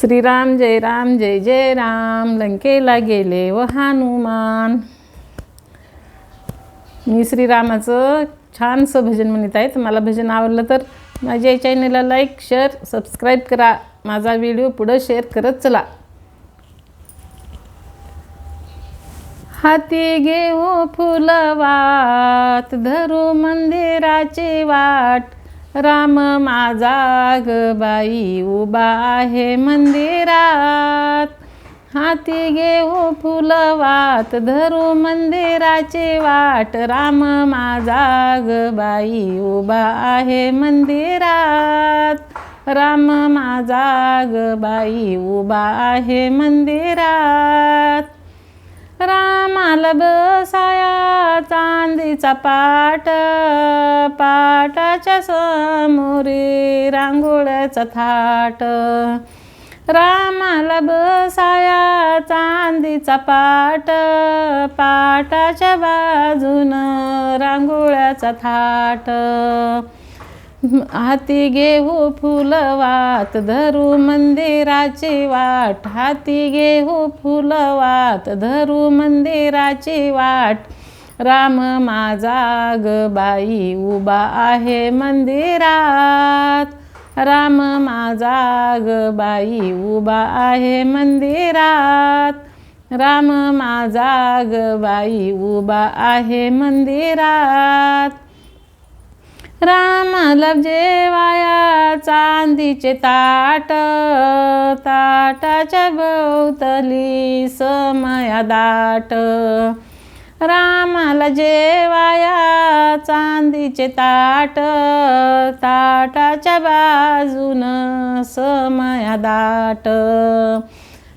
श्रीराम जय जय राम, लंकेला गेले व हनुमान. मी श्रीरामाचं छानसं भजन म्हणत आहे. मला भजन आवडलं तर माझ्या चॅनलला लाईक शेअर सबस्क्राईब करा. माझा व्हिडिओ पुढे शेअर करत चला. हाती घेऊ फुलवात, धरू मंदिराची वाट. राम माझा ग बाई उभा आहे मंदिरात. हाती घेऊ फुलवात, धरू मंदिराची वाट. राम माझा ग बाई उभा आहे मंदिरात. राम माझा ग बाई उभा आहे मंदिरात. रामाला बसाया चांदीचा पाट, पाटाच्या समोरी रांगोळ्याचा थाट. रामाला बसाया चांदीचा पाट, पाटाच्या बाजून रांगोळ्याचा थाट. हाती घेऊ फुलवात, धरू मंदिराची वाट. हाती घेऊ फुलवात, धरू मंदिराची वाट. राम माझा ग बाई उभा आहे मंदिरात. राम माझा ग बाई उभा आहे मंदिरात. राम माझा ग बाई उभा आहे मंदिरात. रामाला जेवाया चांदीचे ताट, ताटाच्या भोवतली समया दाट. रामाला जेवाया चांदीचे ताट, ताटाच्या बाजून समया दाट.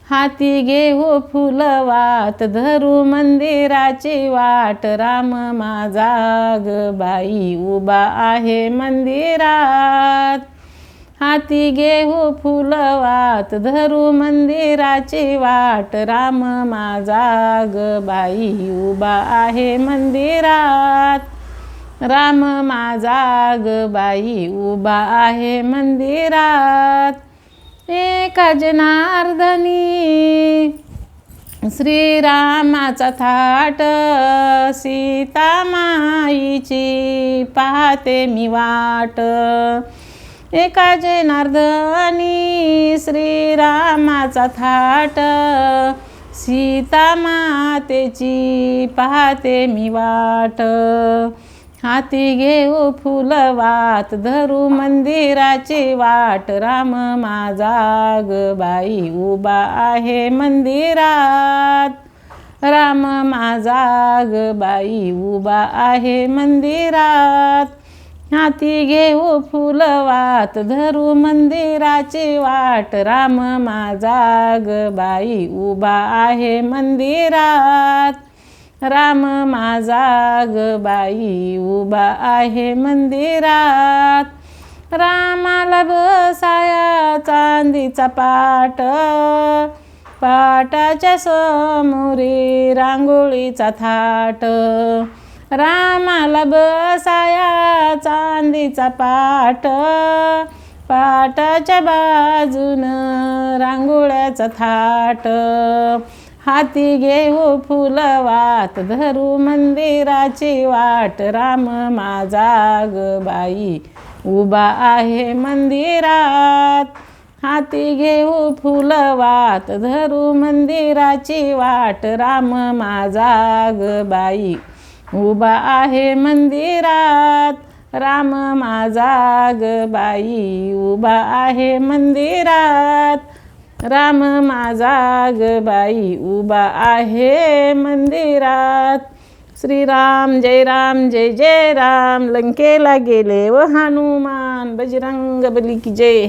हाती घेऊ फुलवात, धरू मंदिराची वाट. राम माझा ग बाई उभा आहे मंदिरात. हाती घेऊ फुलवात, धरू मंदिराची वाट. राम माझा ग बाई उभा आहे मंदिरात. राम माझा ग बाई उभा आहे मंदिरात. एका जनार्दनी श्रीरामाचा थाट, सीता माईची पाहते मी वाट. एका जनार्दनी श्रीरामाचा थाट, सीता मातेची पाहते मी वाट. हाती घेऊ फुलवात, धरू मंदिराची वाट. राम माझा ग बाई उभा आहे मंदिरात. राम माझा ग बाई उभा आहे मंदिरात. हाती घेऊ फुलवात, धरू मंदिराची वाट. राम माझा ग बाई उभा आहे मंदिरात. राम माझा ग बाई उभा आहे मंदिरात. रामाला बसाया चांदीचा पाट, पाटाच्या समोरी रांगोळीचा थाट. रामाला बसाया चांदीचा पाट, पाटाच्या बाजून रांगोळ्याचा थाट. हाती घेऊ फुलवात, धरू मंदिराची वाट. राम माझा ग बाई उभा आहे मंदिरात. हाती घेऊ फुलवात, धरू मंदिराची वाट. राम माझा ग बाई उभा आहे मंदिरात. राम माझा ग बाई उभा आहे मंदिरात. राम माझा ग बाई उभा आहे मंदिरात. श्रीराम जय जय राम, लंकेला गेले व हनुमान. बजरंग बली की जय.